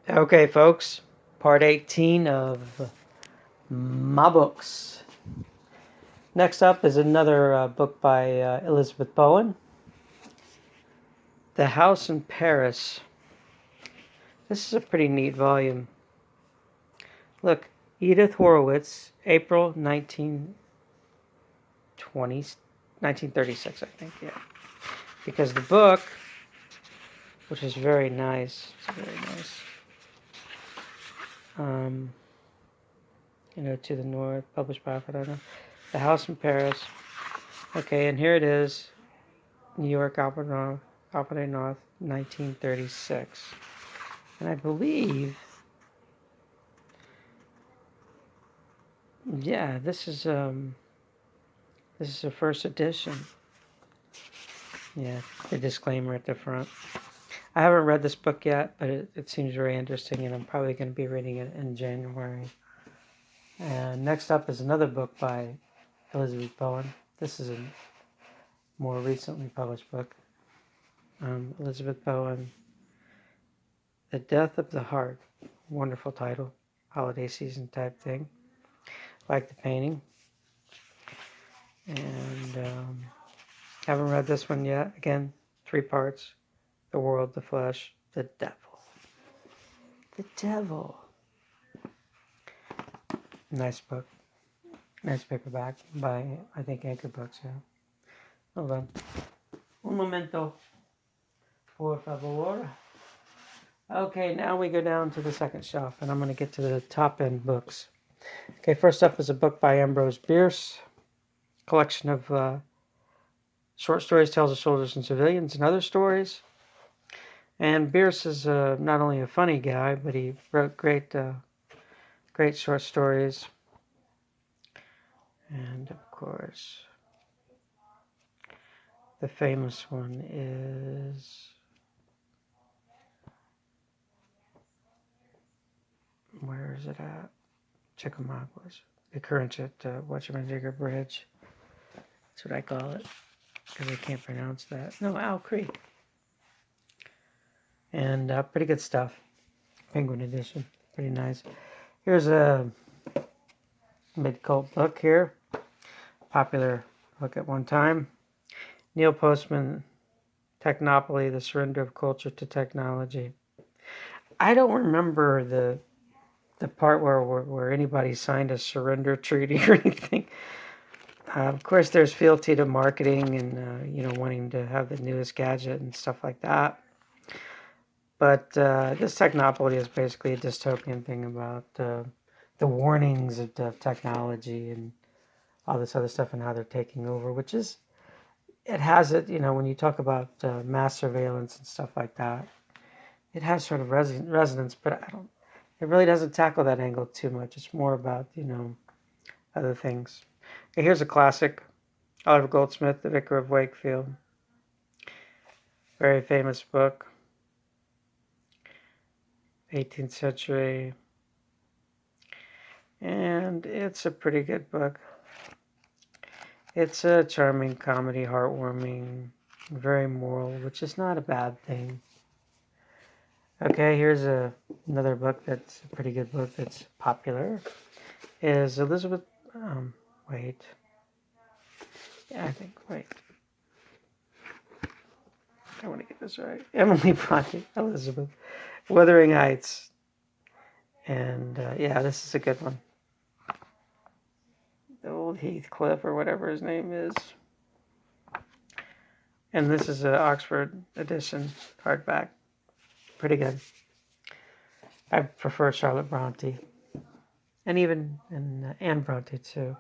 Okay, folks, part 18 of my books. Next up is another book by Elizabeth Bowen, The House in Paris. This is a pretty neat volume. Look, Edith Horowitz, April 1936, I think, yeah. Because the book, which is very nice, it's very nice. To the north, published by, I don't know. The House in Paris. Okay, and here it is. New York, Alpine North, 1936. And I believe, yeah, this is the first edition. Yeah, the disclaimer at the front. I haven't read this book yet, but it seems very interesting, and I'm probably going to be reading it in January. And next up is another book by Elizabeth Bowen. This is a more recently published book. Elizabeth Bowen, The Death of the Heart. Wonderful title. Holiday season type thing. Like the painting. And haven't read this one yet. Again, 3 parts. The world, the flesh, the devil. The devil. Nice book. Nice paperback by, I think, Anchor Books, yeah. Hold on. Un momento. Por favor. Okay, now we go down to the second shelf, and I'm going to get to the top-end books. Okay, first up is a book by Ambrose Bierce. Collection of short stories, tales of soldiers and civilians, and other stories. And Bierce is not only a funny guy, but he wrote great short stories. And of course, the famous one is, where is it at? Chickamauga's. The Currents at Whatchamajigger Bridge. That's what I call it, because I can't pronounce that. No, Owl Creek. And pretty good stuff. Penguin edition. Pretty nice. Here's a mid-cult book here. Popular book at one time. Neil Postman, Technopoly, The Surrender of Culture to Technology. I don't remember the part where anybody signed a surrender treaty or anything. Of course, there's fealty to marketing and wanting to have the newest gadget and stuff like that. But this Technopoly is basically a dystopian thing about the warnings of technology and all this other stuff and how they're taking over, which is, it has it, when you talk about mass surveillance and stuff like that, it has sort of resonance, but it really doesn't tackle that angle too much. It's more about, other things. Okay, here's a classic, Oliver Goldsmith, The Vicar of Wakefield. Very famous book, 18th century. And it's a pretty good book. It's a charming comedy, heartwarming, very moral, which is not a bad thing. Okay, here's another book that's a pretty good book that's popular. Is Elizabeth, wait. Yeah, wait. I want to get this right. Emily Bronte, Elizabeth. Wuthering Heights. And, yeah, this is a good one. The old Heathcliff, or whatever his name is. And this is an Oxford edition, hardback. Pretty good. I prefer Charlotte Bronte. And even Anne Bronte, too.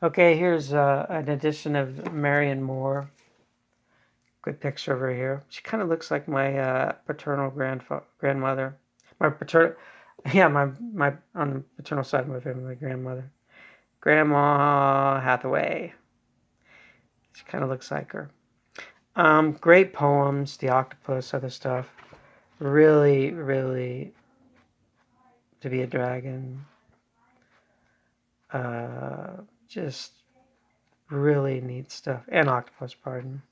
Okay, here's an edition of Marion Moore. Good picture of her here. She kind of looks like my paternal grandmother. My paternal, yeah, my on the paternal side of my family, my grandmother, Grandma Hathaway. She kind of looks like her. Great poems, The Octopus, other stuff. Really, really, To Be a Dragon. Just really neat stuff. And Octopus, pardon.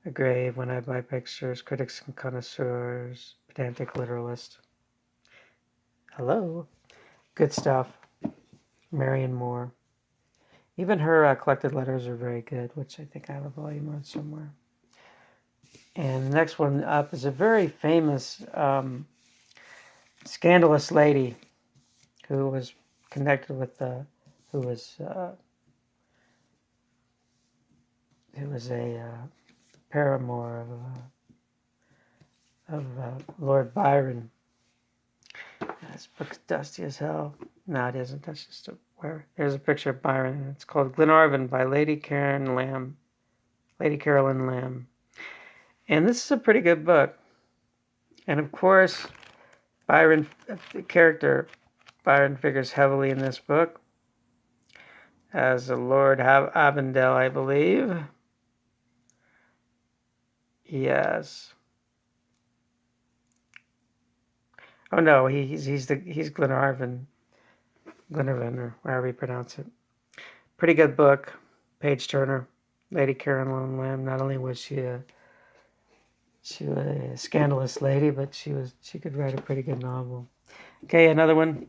A Grave, When I Buy Pictures, Critics and Connoisseurs. pedantic literalist. Hello. Good stuff. Marion Moore. Even her collected letters are very good, which I think I have a volume of somewhere. And the next one up is a very famous scandalous lady who was connected with who was a paramour of Lord Byron. This book's dusty as hell. No, it isn't. That's just there's a picture of Byron. It's called Glenarvan by Lady Caroline Lamb. And this is a pretty good book. And of course, the character Byron figures heavily in this book as a Lord Avondale, I believe. Yes. Oh no, he's Glenarvan, or however you pronounce it. Pretty good book, page turner. Lady Caroline Lamb. Not only was she a scandalous lady, but she could write a pretty good novel. Okay, another one.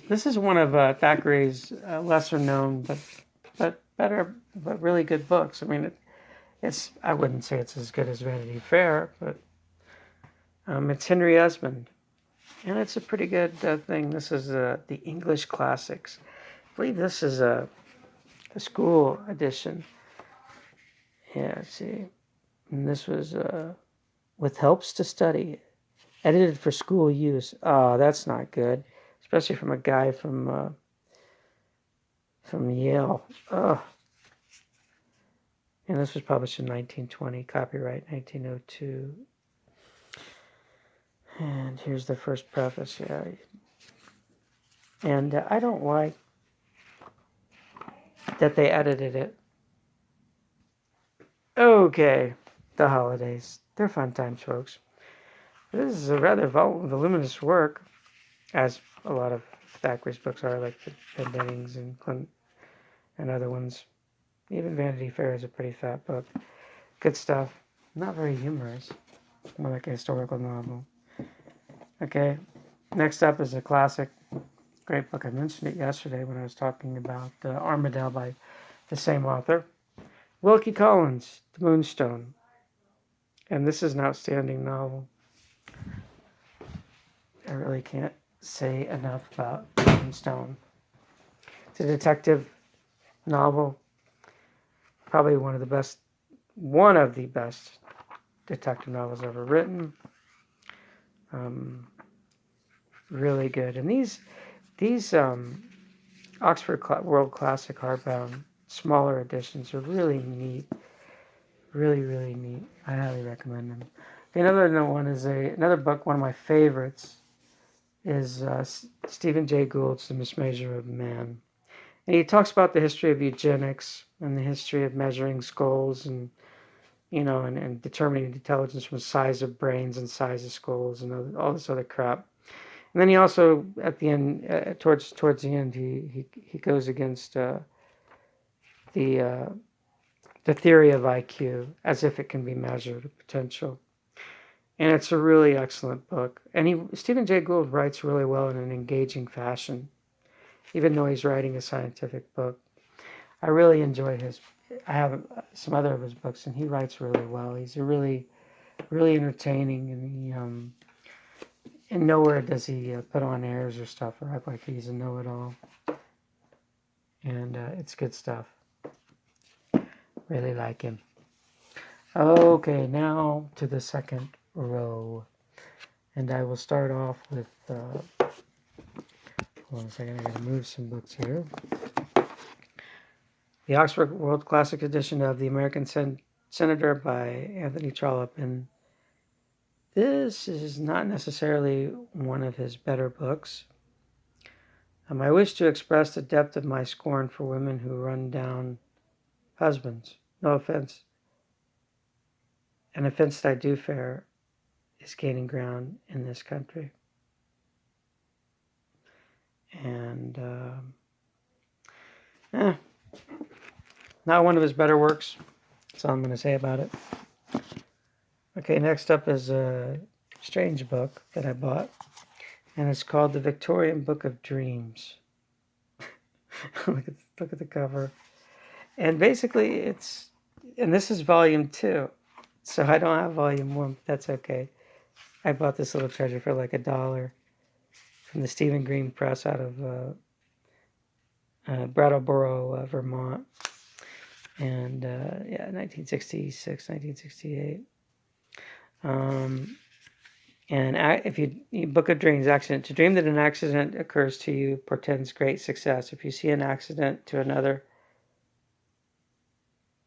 This is one of Thackeray's lesser known but really good books. I mean, I wouldn't say it's as good as Vanity Fair, but it's Henry Esmond, and it's a pretty good thing. This is the English Classics. I believe this is a school edition. Yeah, let's see. And this was with helps to study, edited for school use. Oh, that's not good, especially from a guy from Yale. Oh. And this was published in 1920, copyright 1902. And here's the first preface. Yeah. And I don't like that they edited it. Okay, the holidays. They're fun times, folks. This is a rather voluminous work, as a lot of Thackeray's books are, like the Pendenings and other ones. Even Vanity Fair is a pretty fat book. Good stuff. Not very humorous. More like a historical novel. Okay, next up is a classic. Great book. I mentioned it yesterday when I was talking about Armadale by the same author. Wilkie Collins, The Moonstone. And this is an outstanding novel. I really can't say enough about Moonstone. It's a detective novel. Probably one of the best detective novels ever written. Really good. And these Oxford World Classic hardbound smaller editions are really neat. Really, really neat. I highly recommend them. Another one is another book. One of my favorites is Stephen Jay Gould's The Mismeasure of Man. And he talks about the history of eugenics and the history of measuring skulls and determining intelligence from size of brains and size of skulls and all this other crap. And then he also, at the end, towards the end, he goes against the theory of IQ as if it can be measured, potential. And it's a really excellent book. And Stephen Jay Gould writes really well in an engaging fashion, even though he's writing a scientific book. I really enjoy I have some other of his books, and he writes really well. He's a really, really entertaining, and and nowhere does he put on airs or stuff or act like he's a know-it-all. And it's good stuff. Really like him. Okay, now to the second row. And I will start off with... hold on a second, I'm going to move some books here. The Oxford World Classic Edition of The American Senator by Anthony Trollope. And this is not necessarily one of his better books. I wish to express the depth of my scorn for women who run down husbands. No offense. An offense that I do fear is gaining ground in this country. And not one of his better works. That's all I'm going to say about it. Okay, next up is strange book that I bought, and it's called The Victorian Book of Dreams. Look at the cover. And basically and this is volume 2. So I don't have volume 1, but that's okay. I bought this little treasure for like $1 from the Stephen Green Press out of Brattleboro, Vermont. And 1966, 1968. And if you Book of Dreams, accident. To dream that an accident occurs to you portends great success. If you see an accident to another,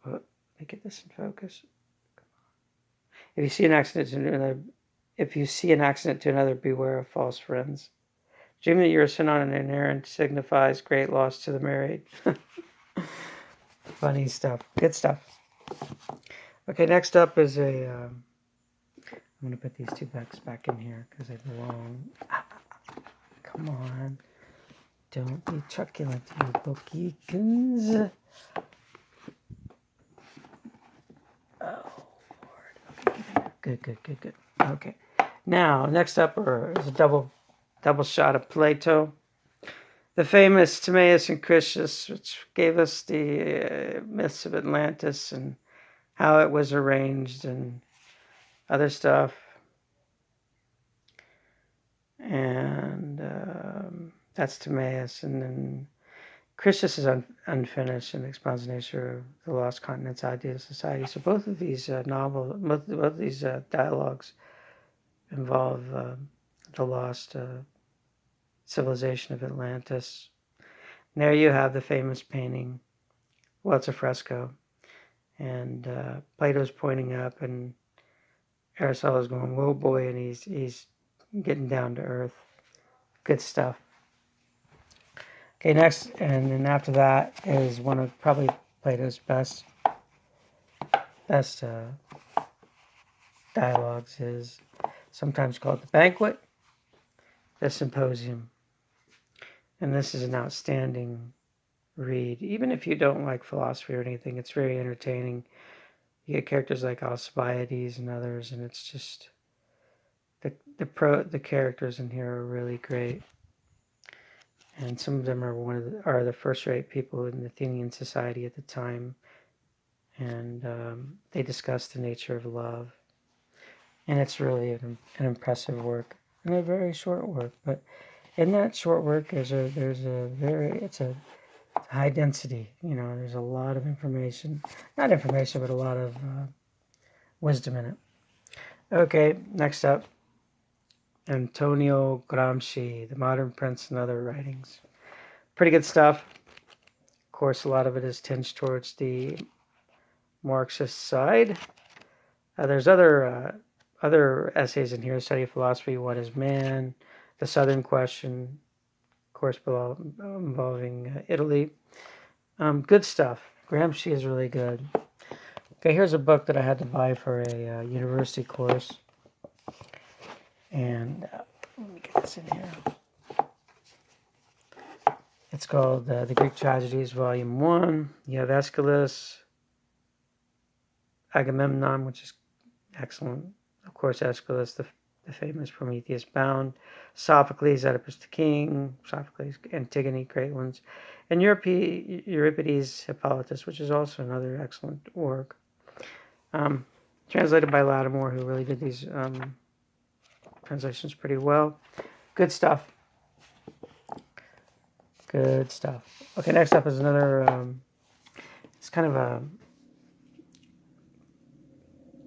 let me get this in focus. If you see an accident to another, beware of false friends. Dream that you are sent on an errand signifies great loss to the married. Funny stuff. Good stuff. Okay, next up is I'm going to put these 2 books back in here because they belong. Come on. Don't be truculent, you bookykins. Oh, Lord. Okay, good. Okay. Now, next up is a double shot of Plato. The famous Timaeus and Critias, which gave us the myths of Atlantis and how it was arranged and other stuff. And that's Timaeus. And then Critias is unfinished and expounds the nature of the lost continent's ideal society. So both of these both of these dialogues involve the lost civilization of Atlantis. And there you have the famous painting. Well, it's a fresco. And Plato's pointing up, and Aristotle's going, whoa, boy, and he's getting down to earth. Good stuff. Okay, next, and then after that is one of probably Plato's best dialogues, is sometimes called The Banquet, The Symposium. And this is an outstanding read. Even if you don't like philosophy or anything, it's very entertaining. You get characters like Alcibiades and others, and it's just the characters in here are really great. And some of them are the first-rate people in the Athenian society at the time, and they discuss the nature of love. And it's really an impressive work, and a very short work. But in that short work, it's a high density. There's a lot of information, not information, but a lot of wisdom in it. Okay, next up, Antonio Gramsci, The Modern Prince and Other Writings. Pretty good stuff. Of course, a lot of it is tinged towards the Marxist side. There's other essays in here: Study of Philosophy, What is Man, The Southern Question, of course, involving Italy. Good stuff. Gramsci is really good. Okay, here's a book that I had to buy for a university course. And let me get this in here. It's called The Greek Tragedies, Volume 1. You have Aeschylus, Agamemnon, which is excellent. Of course, Aeschylus, the famous Prometheus Bound. Sophocles, Oedipus the King. Sophocles, Antigone, great ones. And Euripides, Hippolytus, which is also another excellent work. Translated by Lattimore, who really did these translations pretty well. Good stuff. Good stuff. Okay, next up is another, it's kind of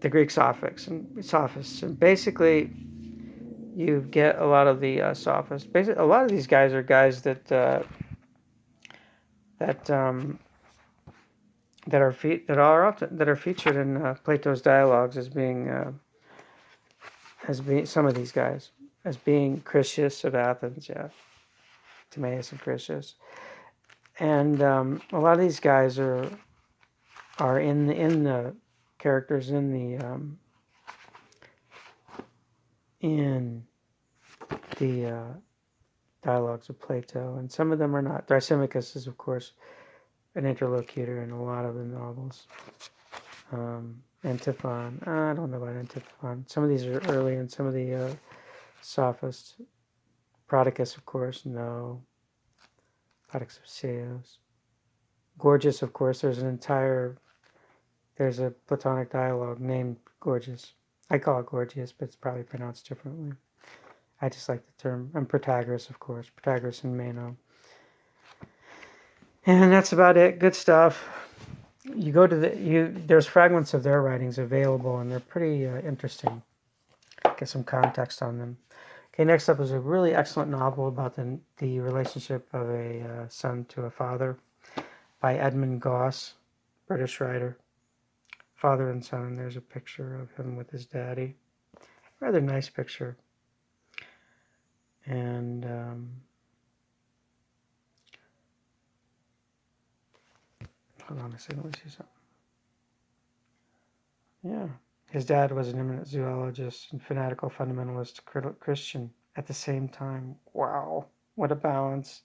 the Greek sophists. And basically, you get a lot of the sophists. Basically, a lot of these guys are guys that are featured in Plato's dialogues as being some of these guys as being Critias of Athens, Timaeus and Critias, and a lot of these guys are in the characters in the dialogues of Plato, and some of them are not. Thrasymachus is, of course, an interlocutor in a lot of the novels, and Antiphon. I don't know about Antiphon. Some of these are early and some of the sophist. Prodicus, of course, no. Prodicus of Ceos. Gorgias, of course, there's a Platonic dialogue named Gorgias. I call it Gorgias, but it's probably pronounced differently. I just like the term. And Protagoras, of course. Protagoras and Meno. And that's about it. Good stuff. You go to there's fragments of their writings available, and they're pretty interesting. Get some context on them. Okay, next up is a really excellent novel about the relationship of a son to a father by Edmund Goss, British writer. Father and son, and there's a picture of him with his daddy. Rather nice picture. And hold on a second, let me see something. Yeah. His dad was an eminent zoologist and fanatical fundamentalist Christian at the same time. Wow, what a balance.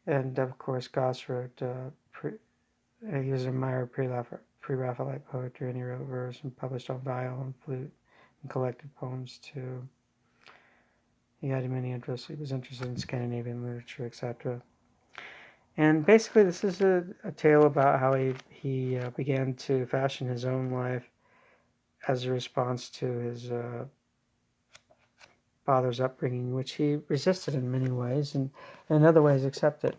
And of course, Goss wrote, he was an admirer of pre-Raphaelite poetry, and he wrote verse and published on viol and flute and collected poems too. He had many interests. He was interested in Scandinavian literature, etc. And basically, this is a tale about how he began to fashion his own life as a response to his father's upbringing, which he resisted in many ways, and in other ways accepted.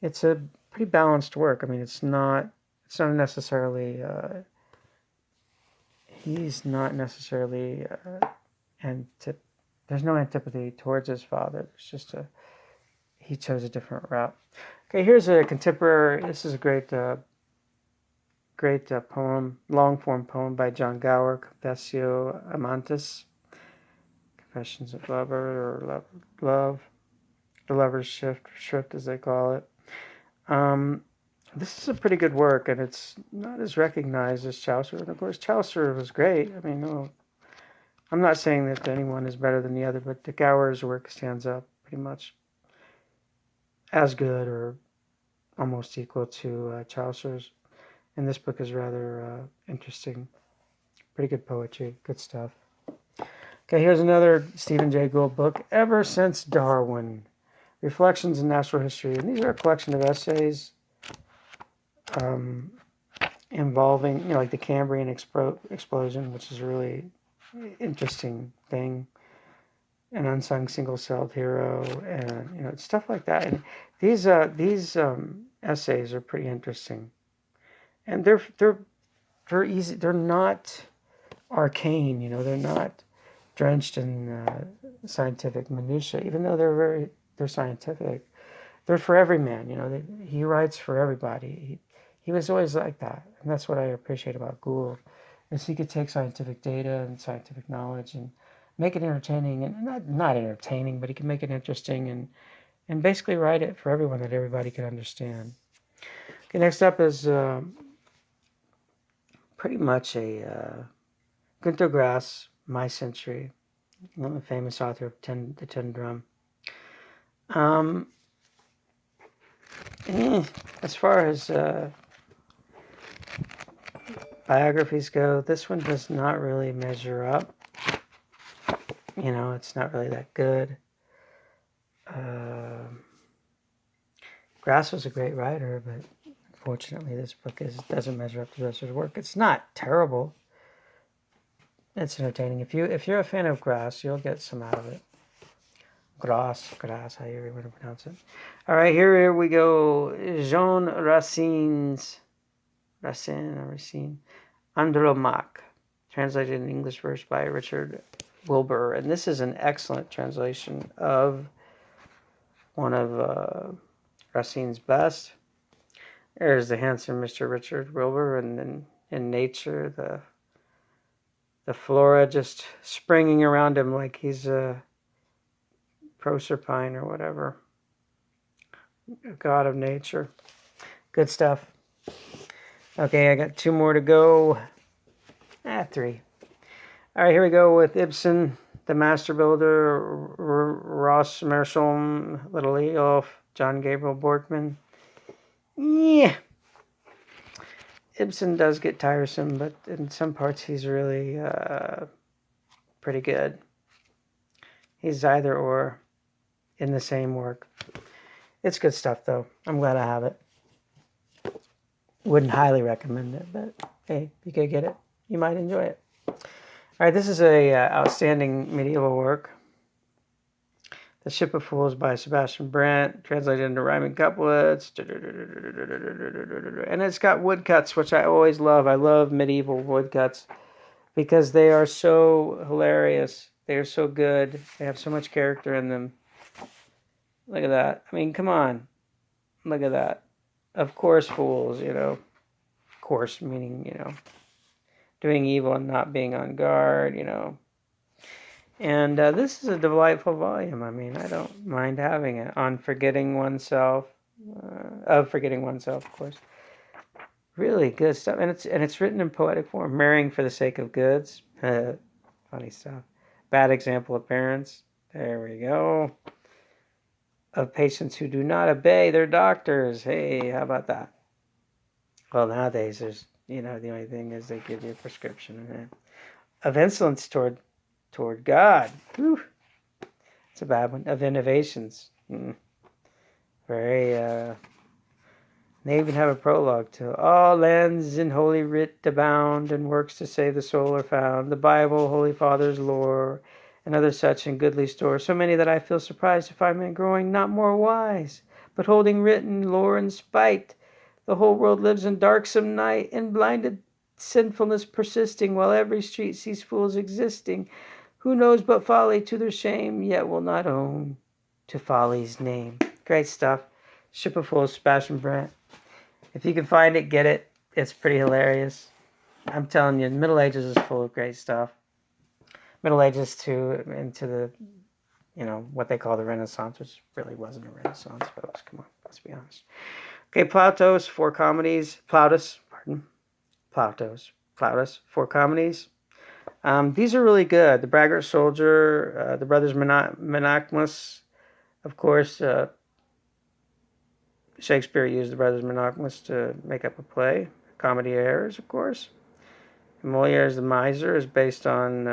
It's a pretty balanced work. I mean, it's not necessarily. He's not necessarily there's no antipathy towards his father. There's just he chose a different route. Okay, here's a contemporary. This is a great poem, long form poem by John Gower, Confessio Amantis, Confessions of Lover or Love, the Lover's Shrift as they call it. This is a pretty good work, and it's not as recognized as Chaucer. And of course, Chaucer was great. I mean, no, I'm not saying that anyone is better than the other, but the Gower's work stands up pretty much as good or almost equal to Chaucer's. And this book is rather interesting. Pretty good poetry, good stuff. Okay, here's another Stephen Jay Gould book, Ever Since Darwin, Reflections in Natural History. And these are a collection of essays involving, like the Cambrian explosion, which is a really interesting thing, an unsung single-celled hero, and stuff like that. And these essays are pretty interesting, and they're easy. They're not arcane. They're not drenched in scientific minutiae, even though they're scientific. They're for every man. He writes for everybody. He was always like that, and that's what I appreciate about Gould, is he could take scientific data and scientific knowledge and make it entertaining, and not entertaining, but he can make it interesting and basically write it for everyone that everybody can understand. Okay, next up is pretty much a Günter Grass, My Century, the famous author of The Tin Drum. As far as biographies go, this one does not really measure up. It's not really that good. Grass was a great writer, but unfortunately this book doesn't measure up to the rest of his work. It's not terrible. It's entertaining. If you're a fan of Grass, you'll get some out of it. Grass, however you want to pronounce it. All right, here we go. Jean Racine, Andromaque, translated in English verse by Richard Wilbur. And this is an excellent translation of one of Racine's best. There's the handsome Mr. Richard Wilbur, and then in nature, the flora just springing around him like he's a Proserpine or whatever, a god of nature. Good stuff. Okay, I got 2 more to go. 3. All right, here we go with Ibsen, The Master Builder, Ross Meerschaum, Little Eof, John Gabriel Borkman. Yeah. Ibsen does get tiresome, but in some parts he's really pretty good. He's either or in the same work. It's good stuff, though. I'm glad I have it. Wouldn't highly recommend it, but hey, you could get it. You might enjoy it. All right, this is a outstanding medieval work. The Ship of Fools by Sebastian Brandt, translated into rhyming couplets. And it's got woodcuts, which I always love. I love medieval woodcuts because they are so hilarious. They are so good. They have so much character in them. Look at that. I mean, come on. Look at that. Of course, fools, Of course, meaning, doing evil and not being on guard, And this is a delightful volume. I mean, I don't mind having it. On forgetting oneself. Of forgetting oneself, of course. Really good stuff. And it's written in poetic form. Marrying for the sake of goods. Funny stuff. Bad example of parents. There we go. Of patients who do not obey their doctors. Hey, how about that? Well, nowadays, there's, the only thing is they give you a prescription. Of insolence toward God. Whew. It's a bad one. Of innovations. Very, they even have a prologue to all lands in holy writ abound, and works to save the soul are found. The Bible, Holy Father's lore, and other such in goodly store. So many that I feel surprised to find men growing not more wise, but holding written lore in spite. The whole world lives in darksome night, in blinded sinfulness persisting, while every street sees fools existing. Who knows but folly to their shame, yet will not own to folly's name. Great stuff. Ship of Fools, Sebastian Brandt. If you can find it, get it. It's pretty hilarious. I'm telling you, the Middle Ages is full of great stuff. Middle Ages into the, what they call the Renaissance, which really wasn't a Renaissance, folks. Come on, let's be honest. Okay, Plautus, 4 comedies. Plautus, 4 comedies. These are really good. The Braggart Soldier, the Brothers Monachmus, of course. Shakespeare used the Brothers Monachmus to make up a play. Comedy of Errors, of course. Moliere's The Miser is based on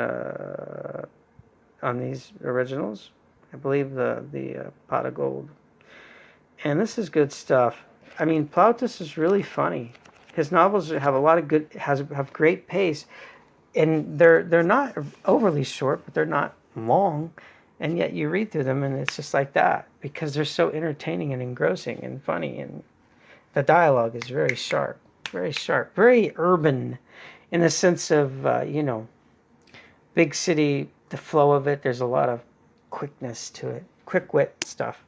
these originals. I believe the Pot of Gold. And this is good stuff. I mean, Plautus is really funny. His novels have a lot of have great pace, and they're not overly short, but they're not long, and yet you read through them and it's just like that because they're so entertaining and engrossing and funny, and the dialogue is very sharp, very urban, in the sense of big city. The flow of it, there's a lot of quickness to it, quick wit stuff.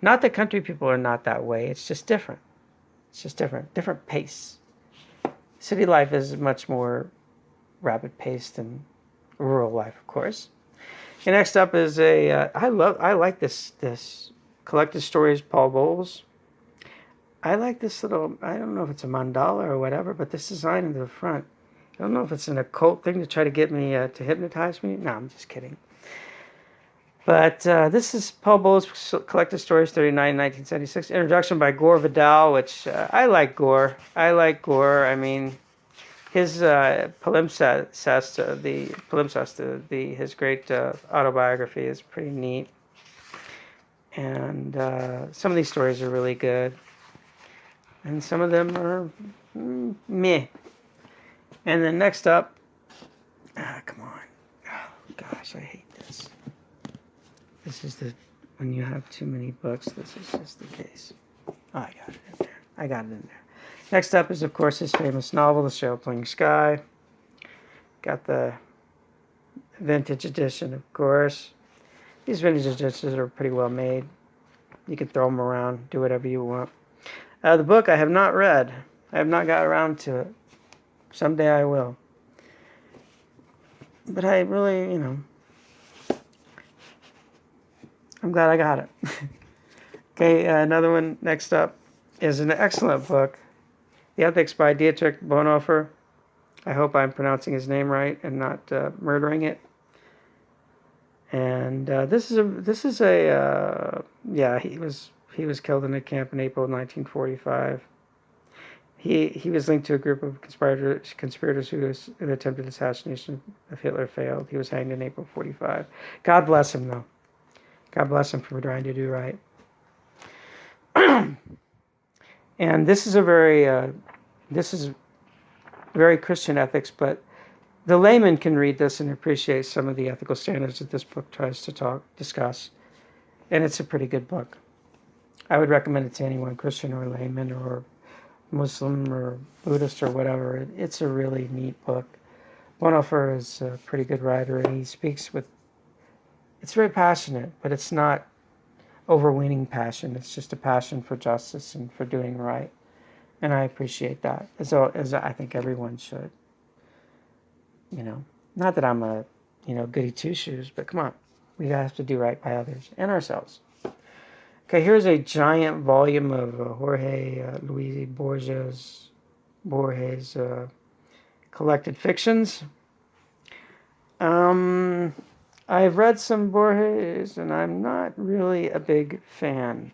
Not that country people are not that way. It's just different. Different pace. City life is much more rapid paced than rural life, of course. And next up is I like this collected stories, Paul Bowles. I like this little, I don't know if it's a mandala or whatever, but this design in the front. I don't know if it's an occult thing to try to get me to hypnotize me. No, I'm just kidding. But this is Paul Bowles' Collected Stories, 39, 1976. Introduction by Gore Vidal, which I like Gore. I mean, his palimpsest, his great autobiography is pretty neat. And some of these stories are really good. And some of them are meh. And then next up, come on. Oh, gosh, I hate this. This is when you have too many books, this is just the case. Oh, I got it in there. Next up is, of course, his famous novel, The Sail-Plane Sky. Got the vintage edition, of course. These vintage editions are pretty well made. You can throw them around, do whatever you want. The book I have not read. I have not got around to it. Someday I will. But I really, I'm glad I got it. Okay, another one next up is an excellent book, The Ethics by Dietrich Bonhoeffer. I hope I'm pronouncing his name right and not murdering it. And this is a he was killed in a camp in April 1945. He was linked to a group of conspirators who attempted assassination of Hitler failed. He was hanged in April 1945. God bless him, though. God bless him for trying to do right. And this is very Christian ethics, but the layman can read this and appreciate some of the ethical standards that this book tries to discuss. And it's a pretty good book. I would recommend it to anyone, Christian or layman or Muslim or Buddhist or whatever. It's a really neat book. Bonhoeffer is a pretty good writer, and he speaks with... It's very passionate, but it's not overweening passion. It's just a passion for justice and for doing right. And I appreciate that, as I think everyone should. Not that I'm a, goody two-shoes, but come on. We have to do right by others and ourselves. Okay, here's a giant volume of Jorge Luis Borges' collected fictions. I've read some Borges, and I'm not really a big fan.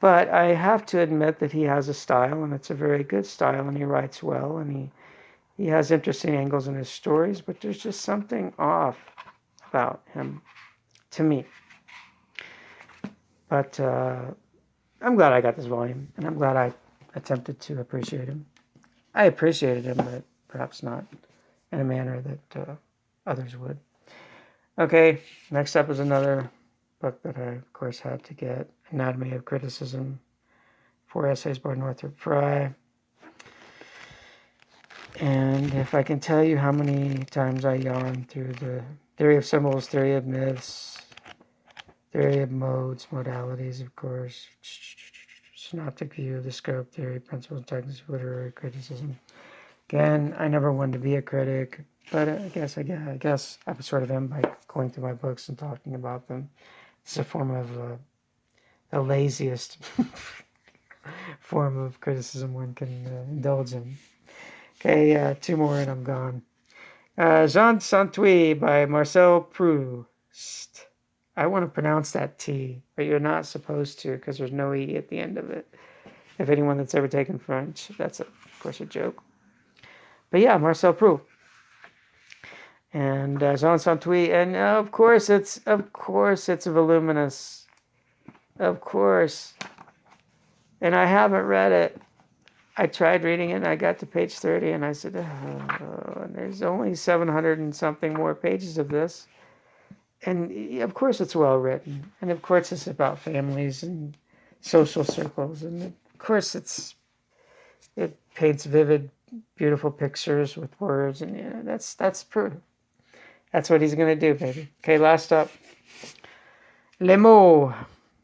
But I have to admit that he has a style, and it's a very good style, and he writes well, and he has interesting angles in his stories, but there's just something off about him, to me. But I'm glad I got this volume, and I'm glad I attempted to appreciate him. I appreciated him, but perhaps not in a manner that others would. Okay, next up is another book that I, of course, had to get. Anatomy of Criticism. 4 essays by Northrop Frye. And if I can tell you how many times I yawned through the theory of symbols, theory of myths, theory of modes, modalities, of course, synoptic view, the scope theory, principles and techniques of literary criticism. Again, I never wanted to be a critic, but I guess I sort of am by going through my books and talking about them. It's a form of the laziest form of criticism one can indulge in. Okay, 2 more and I'm gone. Jean Saint-Ouen by Marcel Proust. I want to pronounce that T, but you're not supposed to because there's no E at the end of it. If anyone that's ever taken French, that's of course a joke. But yeah, Marcel Proust. And Jean Saint-Ouen, and of course it's voluminous. Of course. And I haven't read it. I tried reading it, and I got to page 30, and I said, and there's only 700 and something more pages of this. And of course it's well written. And of course it's about families and social circles. And of course it paints vivid, beautiful pictures with words. And that's proof. That's what he's going to do, baby. Okay, last up. Les Mots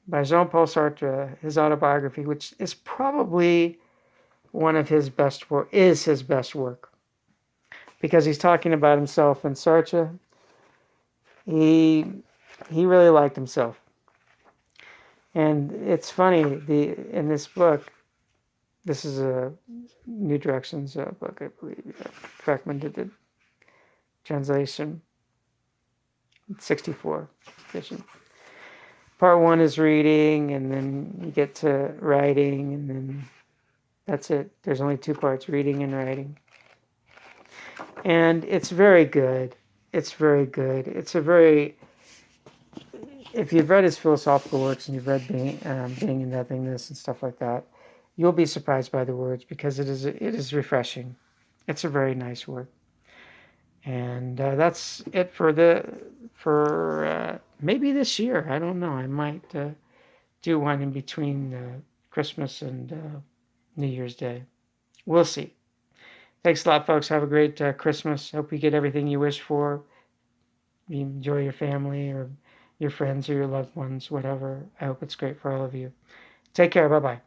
by Jean-Paul Sartre, his autobiography, which is probably one of his best work, is his best work. Because he's talking about himself. And Sartre, he really liked himself. And it's funny, in this book, this is a New Directions book, I believe. Freckman did the translation. 64 edition. Part 1 is reading, and then you get to writing, and then that's it. There's only 2 parts, reading and writing. And it's very good. It's very good. If you've read his philosophical works and you've read Being and Nothingness and stuff like that, you'll be surprised by the words because it is refreshing. It's a very nice work. And that's it for maybe this year. I don't know. I might do one in between Christmas and New Year's Day. We'll see. Thanks a lot, folks. Have a great Christmas. Hope you get everything you wish for. You enjoy your family or your friends or your loved ones, whatever. I hope it's great for all of you. Take care. Bye-bye.